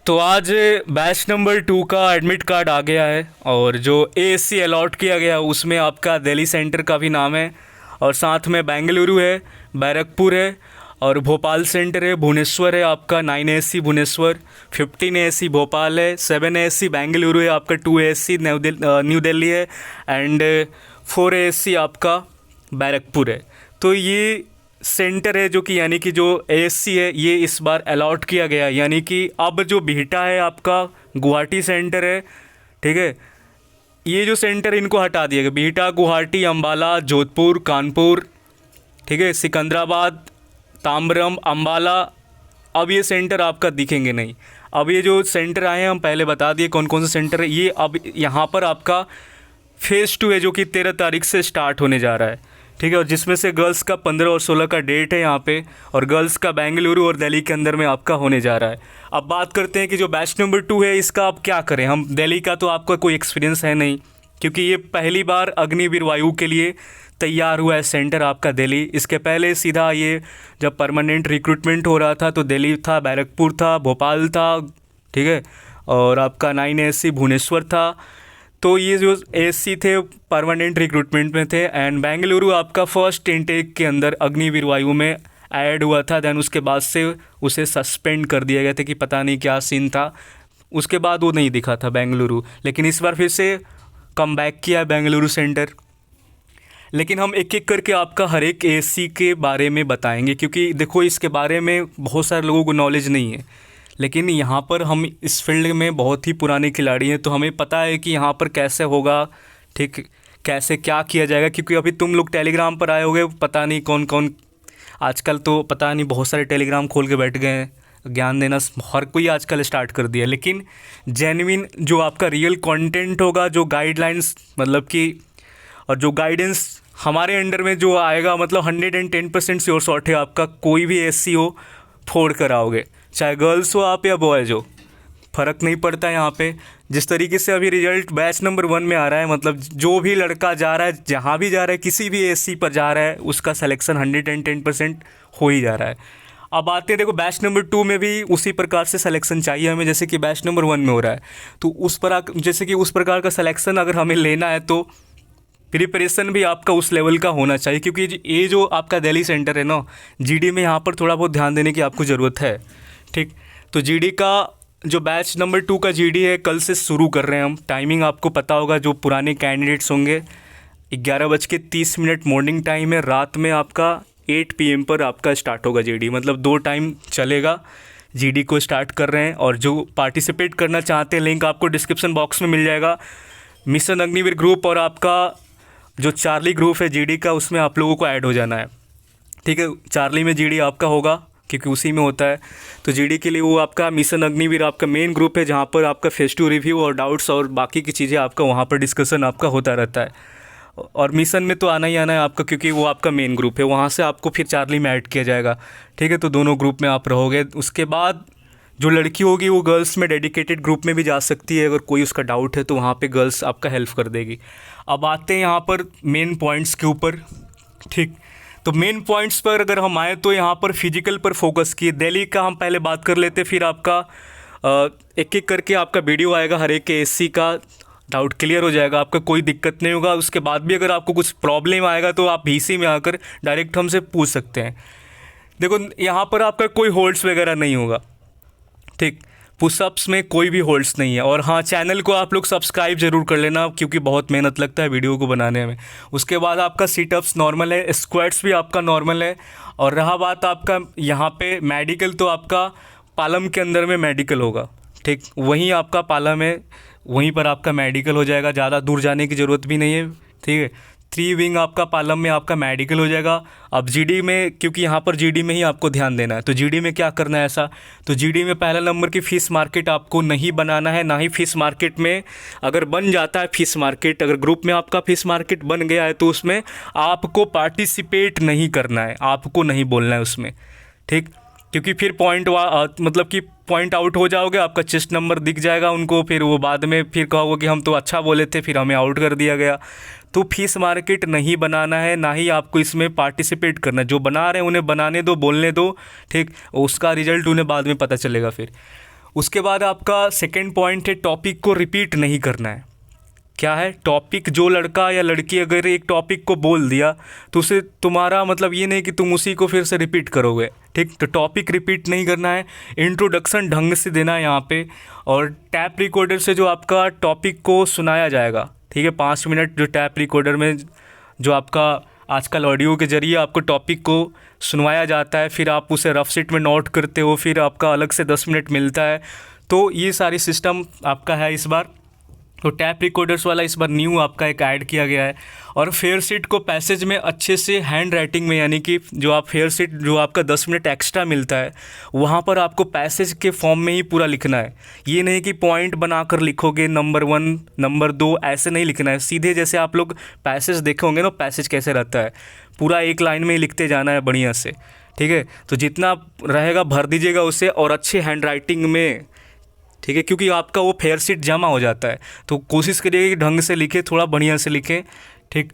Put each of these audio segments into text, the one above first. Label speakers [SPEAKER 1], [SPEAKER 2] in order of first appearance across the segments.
[SPEAKER 1] तो आज batch number 2 का एडमिट कार्ड आ गया है और जो एएससी अलॉट किया गया उसमें आपका दिल्ली सेंटर का भी नाम है और साथ में बेंगलुरु है, बैरकपुर है और भोपाल सेंटर है, भुवनेश्वर है आपका 9 एएससी भुवनेश्वर, 15 एएससी भोपाल है, 7 एएससी बेंगलुरु है आपका, 2 एएससी न्यू दिल्ली है एंड 4 एएससी आपका बैरकपुर है। तो ये सेंटर है जो कि यानी कि जो एएससी है ये इस बार अलॉट किया गया है, यानी कि अब जो बिहटा है आपका गुवाहाटी सेंटर है, ठीक है, ये जो सेंटर इनको हटा दिया गया। बिहटा, गुवाहाटी, अंबाला, जोधपुर, कानपुर, ठीक है, सिकंदराबाद, ताम्बरम, अंबाला, अब ये सेंटर आपका दिखेंगे नहीं। अब ये जो सेंटर आए हैं हम पहले बता दिए कौन कौन से सेंटर है ये। अब यहाँ पर आपका फेज़ 2 है जो कि 13 तारीख से स्टार्ट होने जा रहा है, ठीक है, और जिसमें से गर्ल्स का 15 और 16 का डेट है यहाँ पे और गर्ल्स का बेंगलुरु और दिल्ली के अंदर में आपका होने जा रहा है। अब बात करते हैं कि जो बैच नंबर 2 है इसका आप क्या करें। हम दिल्ली का तो आपका कोई एक्सपीरियंस है नहीं क्योंकि ये पहली बार अग्निवीर वायु के लिए तैयार हुआ है सेंटर आपका दिल्ली। इसके पहले सीधा ये जब परमानेंट रिक्रूटमेंट हो रहा था तो दिल्ली था, बैरकपुर था, भोपाल था, ठीक है, और आपका 9 एएससी भुवनेश्वर था। तो ये जो एएससी थे परमानेंट रिक्रूटमेंट में थे एंड बेंगलुरु आपका फर्स्ट इनटेक के अंदर अग्निवीर वायु में ऐड हुआ था। देन उसके बाद से उसे सस्पेंड कर दिया गया था कि पता नहीं क्या सीन था, उसके बाद वो नहीं दिखा था बेंगलुरु, लेकिन इस बार फिर से कम बैक किया है बेंगलुरु सेंटर। लेकिन हम एक एक करके आपका हर एक एएससी के बारे में बताएंगे क्योंकि देखो इसके बारे में बहुत सारे लोगों को नॉलेज नहीं है, लेकिन यहाँ पर हम इस फील्ड में बहुत ही पुराने खिलाड़ी हैं तो हमें पता है कि यहाँ पर कैसे होगा, ठीक, कैसे क्या किया जाएगा। क्योंकि अभी तुम लोग टेलीग्राम पर आए होगे, पता नहीं कौन कौन आजकल तो पता नहीं बहुत सारे टेलीग्राम खोल के बैठ गए हैं, ज्ञान देना हर कोई आजकल स्टार्ट कर दिया। लेकिन जेन्युइन जो आपका रियल कंटेंट होगा, जो गाइडलाइंस मतलब कि और जो गाइडेंस हमारे अंडर में जो आएगा, मतलब 110% श्योर शॉट है आपका कोई भी एएससी हो फोड़ कर आओगे, चाहे गर्ल्स हो आप या बॉयज हो, फ़र्क नहीं पड़ता है यहाँ पे। जिस तरीके से अभी रिजल्ट बैच नंबर 1 में आ रहा है, मतलब जो भी लड़का जा रहा है, जहाँ भी जा रहा है, किसी भी एएससी पर जा रहा है, उसका सिलेक्शन 110% हो ही जा रहा है। अब आते हैं, देखो बैच नंबर 2 में भी उसी प्रकार से सिलेक्शन चाहिए हमें जैसे कि बैच नंबर 1 में हो रहा है। तो उस प्रकार का सिलेक्शन अगर हमें लेना है तो प्रिपरेशन भी आपका उस लेवल का होना चाहिए क्योंकि ये जो आपका दिल्ली सेंटर है ना, जीडी में यहाँ पर थोड़ा बहुत ध्यान देने की आपको ज़रूरत है, ठीक। तो जीडी का जो बैच नंबर 2 का जीडी है कल से शुरू कर रहे हैं हम। टाइमिंग आपको पता होगा, जो पुराने कैंडिडेट्स होंगे 11:30 मॉर्निंग टाइम है, रात में आपका 8 PM पर आपका स्टार्ट होगा जीडी, मतलब 2 टाइम चलेगा। जीडी को स्टार्ट कर रहे हैं और जो पार्टिसिपेट करना चाहते हैं लिंक आपको डिस्क्रिप्शन बॉक्स में मिल जाएगा। मिशन अग्निवीर ग्रुप और आपका जो चार्ली ग्रुप है जीडी का, उसमें आप लोगों को ऐड हो जाना है, ठीक है। चार्ली में जीडी आपका होगा क्योंकि उसी में होता है। तो जीडी के लिए वो आपका मिशन अग्निवीर आपका मेन ग्रुप है जहाँ पर आपका फेस 2 रिव्यू और डाउट्स और बाकी की चीज़ें आपका वहाँ पर डिस्कशन आपका होता रहता है। और मिशन में तो आना ही आना है आपका क्योंकि वो आपका मेन ग्रुप है, वहाँ से आपको फिर चार्ली में ऐड किया जाएगा, ठीक है। तो दोनों ग्रुप में आप रहोगे। उसके बाद जो लड़की होगी वो गर्ल्स में डेडिकेटेड ग्रुप में भी जा सकती है, अगर कोई उसका डाउट है तो वहाँ पे गर्ल्स आपका हेल्प कर देगी। अब आते हैं यहाँ पर मेन पॉइंट्स के ऊपर, ठीक। तो मेन पॉइंट्स पर अगर हम आए तो यहाँ पर फिजिकल पर फोकस किए। दिल्ली का हम पहले बात कर लेते, फिर आपका एक एक करके आपका वीडियो आएगा, हर एक एएससी का डाउट क्लियर हो जाएगा, आपका कोई दिक्कत नहीं होगा। उसके बाद भी अगर आपको कुछ प्रॉब्लम आएगा तो आप VC में आकर डायरेक्ट हमसे पूछ सकते हैं। देखो यहाँ पर आपका कोई होल्ड्स वगैरह नहीं होगा, ठीक। पुशअप्स में कोई भी होल्ड्स नहीं है। और हाँ, चैनल को आप लोग सब्सक्राइब ज़रूर कर लेना क्योंकि बहुत मेहनत लगता है वीडियो को बनाने में। उसके बाद आपका सीटअप्स नॉर्मल है, स्क्वाट्स भी आपका नॉर्मल है। और रहा बात आपका यहाँ पे मेडिकल, तो आपका पालम के अंदर में मेडिकल होगा, ठीक। वहीं आपका पालम है, वहीं पर आपका मेडिकल हो जाएगा, ज़्यादा दूर जाने की ज़रूरत भी नहीं है, ठीक है। 3 विंग आपका पालम में आपका मेडिकल हो जाएगा। अब जीडी में, क्योंकि यहाँ पर जीडी में ही आपको ध्यान देना है, तो जीडी में क्या करना है ऐसा, तो जीडी में पहला नंबर की फ़िश मार्केट आपको नहीं बनाना है, ना ही फ़िश मार्केट में अगर बन जाता है फ़िश मार्केट, अगर ग्रुप में आपका फ़िश मार्केट बन गया है तो उसमें आपको पार्टिसिपेट नहीं करना है, आपको नहीं बोलना है उसमें, ठीक। क्योंकि फिर मतलब कि पॉइंट आउट हो जाओगे, आपका चेस्ट नंबर दिख जाएगा उनको, फिर वो बाद में फिर कहोगे कि हम तो अच्छा बोले थे फिर हमें आउट कर दिया गया। तो फीस मार्केट नहीं बनाना है, ना ही आपको इसमें पार्टिसिपेट करना है। जो बना रहे हैं उन्हें बनाने दो, बोलने दो, ठीक। उसका रिजल्ट उन्हें बाद में पता चलेगा। फिर उसके बाद आपका सेकंड पॉइंट है टॉपिक को रिपीट नहीं करना है। क्या है टॉपिक, जो लड़का या लड़की अगर एक टॉपिक को बोल दिया तो उसे तुम्हारा मतलब ये नहीं कि तुम उसी को फिर से रिपीट करोगे, ठीक। तो टॉपिक रिपीट नहीं करना है, इंट्रोडक्शन ढंग से देना है यहाँ पे, और टैप रिकॉर्डर से जो आपका टॉपिक को सुनाया जाएगा, ठीक है, 5 मिनट जो टैप रिकॉर्डर में जो आपका आजकल ऑडियो के ज़रिए आपको टॉपिक को सुनवाया जाता है, फिर आप उसे रफ शीट में नोट करते हो, फिर आपका अलग से 10 मिनट मिलता है। तो ये सारी सिस्टम आपका है इस बार। तो टैप रिकॉर्डर्स वाला इस बार न्यू आपका एक ऐड किया गया है। और फेयर शीट को पैसेज में अच्छे से हैंड राइटिंग में, यानी कि जो आप फेयर शीट जो आपका 10 मिनट एक्स्ट्रा मिलता है वहाँ पर आपको पैसेज के फॉर्म में ही पूरा लिखना है। ये नहीं कि पॉइंट बनाकर लिखोगे नंबर 1 नंबर 2, ऐसे नहीं लिखना है। सीधे जैसे आप लोग पैसेज देखे होंगे ना, पैसेज कैसे रहता है, पूरा एक लाइन में ही लिखते जाना है बढ़िया से, ठीक है। तो जितना रहेगा भर दीजिएगा उसे, और अच्छे हैंड राइटिंग में, ठीक है, क्योंकि आपका वो फेयर शीट जमा हो जाता है। तो कोशिश करिए कि ढंग से लिखें, थोड़ा बढ़िया से लिखें, ठीक।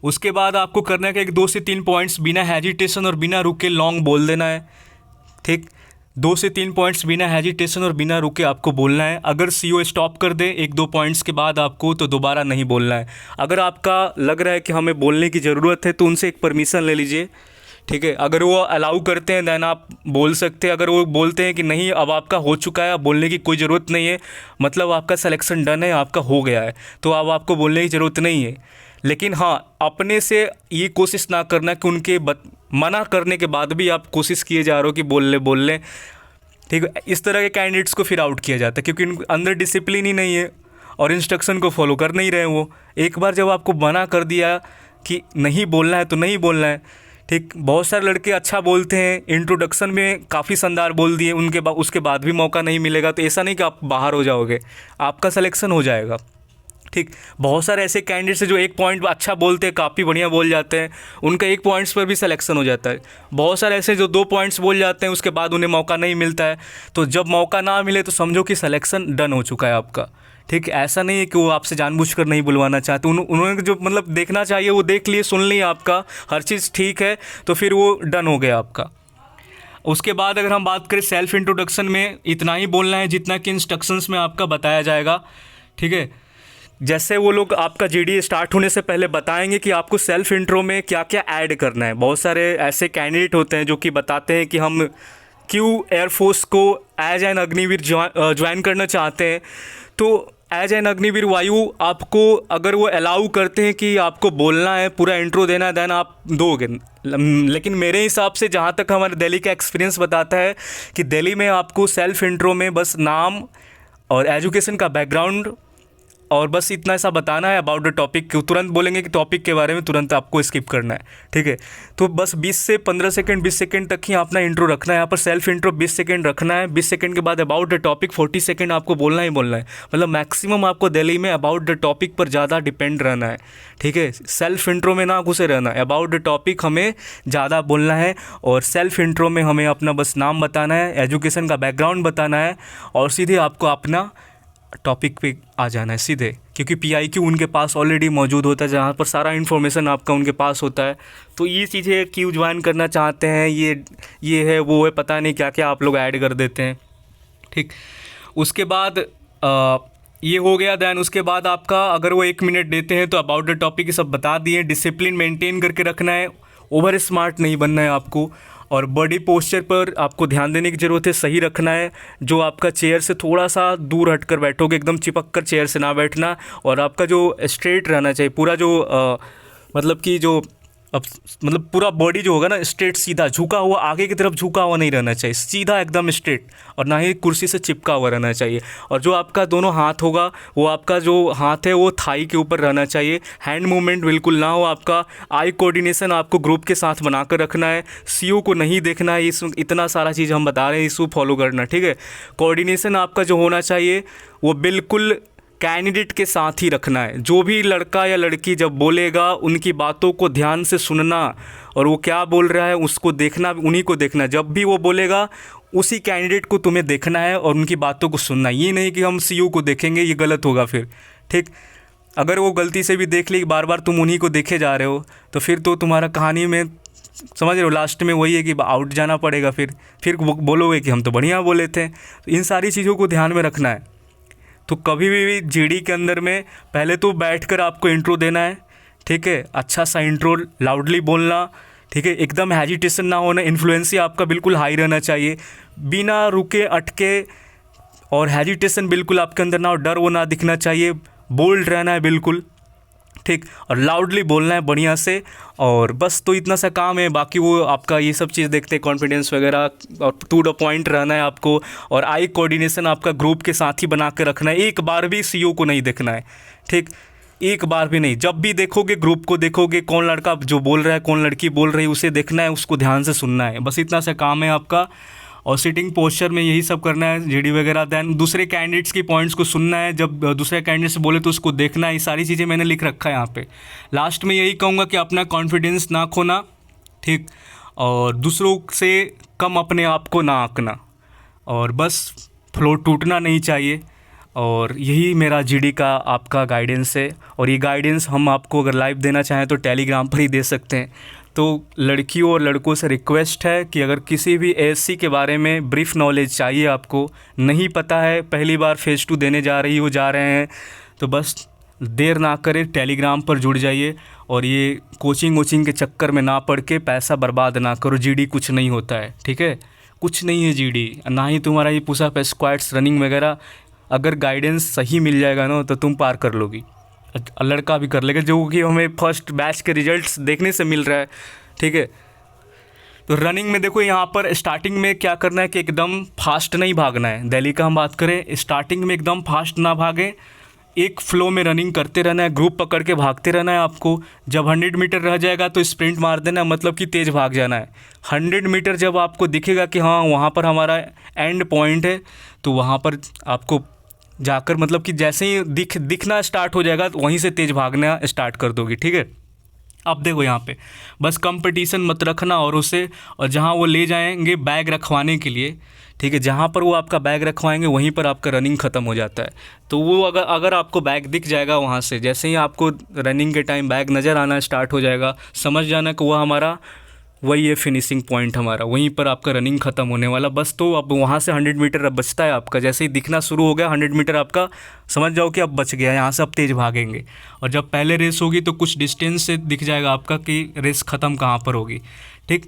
[SPEAKER 1] उसके बाद आपको करना है कि 2 से 3 पॉइंट्स बिना हेजिटेशन और बिना रुके लॉन्ग बोल देना है, ठीक। 2 से 3 पॉइंट्स बिना हेजिटेशन और बिना रुके आपको बोलना है। अगर सीओ स्टॉप कर दे 1-2 पॉइंट्स के बाद आपको, तो दोबारा नहीं बोलना है। अगर आपका लग रहा है कि हमें बोलने की ज़रूरत है तो उनसे एक परमिशन ले लीजिए, ठीक है। अगर वो अलाउ करते हैं देन आप बोल सकते हैं। अगर वो बोलते हैं कि नहीं अब आपका हो चुका है, अब बोलने की कोई ज़रूरत नहीं है, मतलब आपका सिलेक्शन डन है, आपका हो गया है, तो अब आपको बोलने की ज़रूरत नहीं है। लेकिन हाँ, अपने से ये कोशिश ना करना कि उनके मना करने के बाद भी आप कोशिश किए जा रहे हो कि बोल लें, ठीक है। इस तरह के कैंडिडेट्स को फिर आउट किया जाता है, क्योंकि उनके अंदर डिसिप्लिन ही नहीं है और इंस्ट्रक्शन को फॉलो कर नहीं रहे वो। एक बार जब आपको मना कर दिया कि नहीं बोलना है तो नहीं बोलना है, ठीक। बहुत सारे लड़के अच्छा बोलते हैं, इंट्रोडक्शन में काफ़ी शानदार बोल दिए, उसके बाद भी मौका नहीं मिलेगा, तो ऐसा नहीं कि आप बाहर हो जाओगे, आपका सिलेक्शन हो जाएगा, ठीक। बहुत सारे ऐसे कैंडिडेट्स हैं जो 1 पॉइंट अच्छा बोलते हैं, काफ़ी बढ़िया बोल जाते हैं, उनका 1 पॉइंट्स पर भी सिलेक्शन हो जाता है। बहुत सारे ऐसे जो 2 पॉइंट्स बोल जाते हैं, उसके बाद उन्हें मौका नहीं मिलता है। तो जब मौका ना मिले तो समझो कि सिलेक्शन डन हो चुका है आपका, ठीक। ऐसा नहीं है कि वो आपसे जानबूझकर नहीं बुलवाना चाहते, उन्होंने जो मतलब देखना चाहिए वो देख लिए, सुन लिए, आपका हर चीज़ ठीक है तो फिर वो डन हो गया आपका। उसके बाद अगर हम बात करें सेल्फ इंट्रोडक्शन में, इतना ही बोलना है जितना कि इंस्ट्रक्शंस में आपका बताया जाएगा, ठीक है। जैसे वो लोग आपका जीडी स्टार्ट होने से पहले बताएंगे कि आपको सेल्फ इंट्रो में क्या क्या ऐड करना है। बहुत सारे ऐसे कैंडिडेट होते हैं जो कि बताते हैं कि हम क्यों एयरफोर्स को एज एन अग्निवीर ज्वाइन करना चाहते हैं। तो एज एन अग्निवीर वायु आपको अगर वो अलाउ करते हैं कि आपको बोलना है, पूरा इंट्रो देना है, देन आप दोगे। लेकिन मेरे हिसाब से जहाँ तक हमारे दिल्ली का एक्सपीरियंस बताता है कि दिल्ली में आपको सेल्फ इंट्रो में बस नाम और एजुकेशन का बैकग्राउंड और बस इतना सा बताना है अबाउट द टॉपिक। तुरंत बोलेंगे कि टॉपिक के बारे में, तुरंत आपको स्किप करना है, ठीक है। तो बस 20 से 15 सेकंड 20 सेकंड तक ही अपना इंट्रो रखना है। यहाँ पर सेल्फ इंट्रो 20 सेकंड रखना है, 20 सेकंड के बाद अबाउट द टॉपिक 40 सेकंड आपको बोलना ही बोलना है। मतलब मैक्सिमम आपको दिल्ली में अबाउट द टॉपिक पर ज़्यादा डिपेंड रहना है, ठीक है। सेल्फ इंट्रो में ना घुसे रहना है, अबाउट द टॉपिक हमें ज़्यादा बोलना है। और सेल्फ इंट्रो में हमें अपना बस नाम बताना है, एजुकेशन का बैकग्राउंड बताना है, और सीधे आपको अपना टॉपिक पे आ जाना है सीधे, क्योंकि PIQ उनके पास ऑलरेडी मौजूद होता है, जहाँ पर सारा इन्फॉर्मेशन आपका उनके पास होता है। तो ये चीज़ें क्यों ज्वाइन करना चाहते हैं, ये है वो है, पता नहीं क्या क्या आप लोग ऐड कर देते हैं, ठीक। उसके बाद ये हो गया। दैन उसके बाद आपका अगर वो 1 मिनट देते हैं तो अबाउट द टॉपिक सब बता दिए। डिसिप्लिन मेंटेन करके रखना है, ओवर स्मार्ट नहीं बनना है आपको। और बॉडी पोस्चर पर आपको ध्यान देने की ज़रूरत है, सही रखना है। जो आपका चेयर से थोड़ा सा दूर हटकर बैठोगे, एकदम चिपक कर चेयर से ना बैठना। और आपका जो स्ट्रेट रहना चाहिए पूरा, जो मतलब कि जो अब मतलब पूरा बॉडी जो होगा ना स्ट्रेट, सीधा झुका हुआ, आगे की तरफ झुका हुआ नहीं रहना चाहिए, सीधा एकदम स्ट्रेट, और ना ही कुर्सी से चिपका हुआ रहना चाहिए। और जो आपका दोनों हाथ होगा वो आपका जो हाथ है वो थाई के ऊपर रहना चाहिए, हैंड मूवमेंट बिल्कुल ना हो आपका। आई कोऑर्डिनेशन आपको ग्रुप के साथ बनाकर रखना है, सीओ को नहीं देखना है। इतना सारा चीज़ हम बता रहे हैं, इसको फॉलो करना, ठीक है। कोऑर्डिनेशन आपका जो होना चाहिए वो बिल्कुल कैंडिडेट के साथ ही रखना है। जो भी लड़का या लड़की जब बोलेगा उनकी बातों को ध्यान से सुनना, और वो क्या बोल रहा है उसको देखना, उन्हीं को देखना। जब भी वो बोलेगा उसी कैंडिडेट को तुम्हें देखना है और उनकी बातों को सुनना। ये नहीं कि हम सीयू को देखेंगे, ये गलत होगा फिर, ठीक। अगर वो गलती से भी देख ली बार बार तुम उन्हीं को देखे जा रहे हो तो फिर तो तुम्हारा कहानी में समझ रहे हो, लास्ट में वही है कि आउट जाना पड़ेगा, फिर बोलोगे कि हम तो बढ़िया बोले थे। तो इन सारी चीज़ों को ध्यान में रखना है। तो कभी भी जीडी के अंदर में पहले तो बैठकर आपको इंट्रो देना है, ठीक है, अच्छा सा इंट्रो, लाउडली बोलना, ठीक है, एकदम हेजिटेशन ना होना, इन्फ्लुएंसी आपका बिल्कुल हाई रहना चाहिए, बिना रुके अटके, और हेजिटेशन बिल्कुल आपके अंदर ना हो, डर वो ना दिखना चाहिए, बोल्ड रहना है बिल्कुल, ठीक, और लाउडली बोलना है बढ़िया से। और बस तो इतना सा काम है, बाकी वो आपका ये सब चीज़ देखते हैं, कॉन्फिडेंस वगैरह, और टू द पॉइंट रहना है आपको, और आई कोऑर्डिनेशन आपका ग्रुप के साथ ही बना के रखना है। एक बार भी सीईओ को नहीं देखना है, ठीक, एक बार भी नहीं। जब भी देखोगे ग्रुप को देखोगे, कौन लड़का जो बोल रहा है, कौन लड़की बोल रही है, उसे देखना है, उसको ध्यान से सुनना है, बस इतना सा काम है आपका। और सिटिंग पोस्चर में यही सब करना है, जीडी वगैरह। दैन दूसरे कैंडिडेट्स की पॉइंट्स को सुनना है, जब दूसरे कैंडिडेट से बोले तो उसको देखना है। ये सारी चीज़ें मैंने लिख रखा है यहाँ पे। लास्ट में यही कहूँगा कि अपना कॉन्फिडेंस ना खोना, ठीक, और दूसरों से कम अपने आप को ना आंकना, और बस फ्लो टूटना नहीं चाहिए। और यही मेरा जीडी का आपका गाइडेंस है। और ये गाइडेंस हम आपको अगर लाइव देना चाहें तो टेलीग्राम पर ही दे सकते हैं। तो लड़कियों और लड़कों से रिक्वेस्ट है कि अगर किसी भी एएससी के बारे में ब्रीफ नॉलेज चाहिए, आपको नहीं पता है, पहली बार फेज़ 2 देने जा रहे हैं, तो बस देर ना करें, टेलीग्राम पर जुड़ जाइए। और ये कोचिंग के चक्कर में ना पड़ के पैसा बर्बाद ना करो। जीडी कुछ नहीं होता है, ठीक है, कुछ नहीं है जीडी, ना ही तुम्हारा ये पुशअप, स्क्वाट्स, रनिंग वगैरह। अगर गाइडेंस सही मिल जाएगा ना तो तुम पार कर लोगी, लड़का भी कर लेगा, जो कि हमें फर्स्ट बैच के रिजल्ट्स देखने से मिल रहा है, ठीक है। तो रनिंग में देखो, यहाँ पर स्टार्टिंग में क्या करना है कि एकदम फास्ट नहीं भागना है। दिल्ली का हम बात करें, स्टार्टिंग में एकदम फास्ट ना भागें, एक फ्लो में रनिंग करते रहना है, ग्रुप पकड़ के भागते रहना है आपको। जब 100 मीटर रह जाएगा तो स्प्रिंट मार देना, मतलब कि तेज़ भाग जाना है। 100 मीटर जब आपको दिखेगा कि हाँ वहाँ पर हमारा एंड पॉइंट है, तो वहाँ पर आपको जाकर, मतलब कि जैसे ही दिखना स्टार्ट हो जाएगा तो वहीं से तेज़ भागना स्टार्ट कर दोगी, ठीक है। अब देखो यहाँ पे बस कंपटीशन मत रखना और जहाँ वो ले जाएंगे बैग रखवाने के लिए, ठीक है, जहाँ पर वो आपका बैग रखवाएंगे वहीं पर आपका रनिंग ख़त्म हो जाता है। तो वो अगर आपको बैग दिख जाएगा वहाँ से, जैसे ही आपको रनिंग के टाइम बैग नज़र आना स्टार्ट हो जाएगा, समझ जाना कि वो हमारा वही है फिनिशिंग पॉइंट हमारा, वहीं पर आपका रनिंग ख़त्म होने वाला। बस तो अब वहाँ से 100 मीटर अब बचता है आपका, जैसे ही दिखना शुरू हो गया 100 मीटर आपका, समझ जाओ कि अब बच गया, यहाँ से अब तेज़ भागेंगे। और जब पहले रेस होगी तो कुछ डिस्टेंस से दिख जाएगा आपका कि रेस ख़त्म कहाँ पर होगी, ठीक।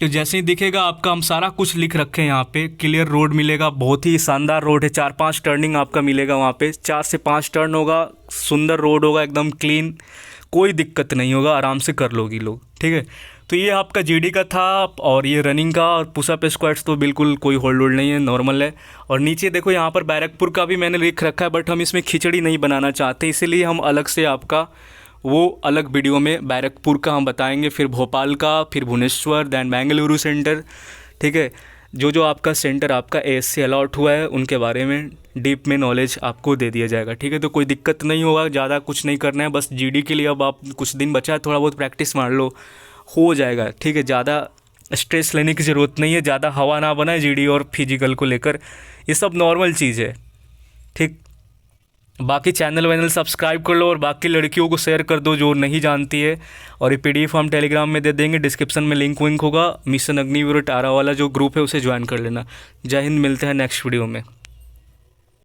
[SPEAKER 1] तो जैसे ही दिखेगा आपका, हम सारा कुछ लिख रखे हैं यहाँ पे। क्लियर रोड मिलेगा, बहुत ही शानदार रोड है, 4-5 टर्निंग आपका मिलेगा वहाँ पे, 4 से 5 टर्न होगा, सुंदर रोड होगा, एकदम क्लीन, कोई दिक्कत नहीं होगा, आराम से कर लोगी लोग, ठीक है। तो ये आपका जीडी का था, और ये रनिंग का और पुशअप स्क्वाट्स तो बिल्कुल कोई होल्ड नहीं है, नॉर्मल है। और नीचे देखो यहाँ पर बैरकपुर का भी मैंने लिख रखा है, बट हम इसमें खिचड़ी नहीं बनाना चाहते, इसीलिए हम अलग से आपका वो अलग वीडियो में बैरकपुर का हम बताएंगे, फिर भोपाल का, फिर भुवनेश्वर, दैन बेंगलुरु सेंटर, ठीक है। जो आपका सेंटर आपका एएससी अलॉट हुआ है उनके बारे में डीप में नॉलेज आपको दे दिया जाएगा, ठीक है। तो कोई दिक्कत नहीं होगा, ज़्यादा कुछ नहीं करना है, बस जीडी के लिए अब आप कुछ दिन बचा है, थोड़ा बहुत प्रैक्टिस मार लो, हो जाएगा, ठीक है। ज़्यादा स्ट्रेस लेने की ज़रूरत नहीं है, ज़्यादा हवा ना बनाए जीडी और फिजिकल को लेकर, ये सब नॉर्मल चीज़ है, ठीक। बाकी चैनल वैनल सब्सक्राइब कर लो और बाकी लड़कियों को शेयर कर दो जो नहीं जानती है। और ये PDF हम टेलीग्राम में दे देंगे, डिस्क्रिप्शन में लिंक विंक होगा, मिशन अग्निवीर 18 वाला जो ग्रुप है उसे ज्वाइन कर लेना। जय हिंद, मिलते हैं नेक्स्ट वीडियो में।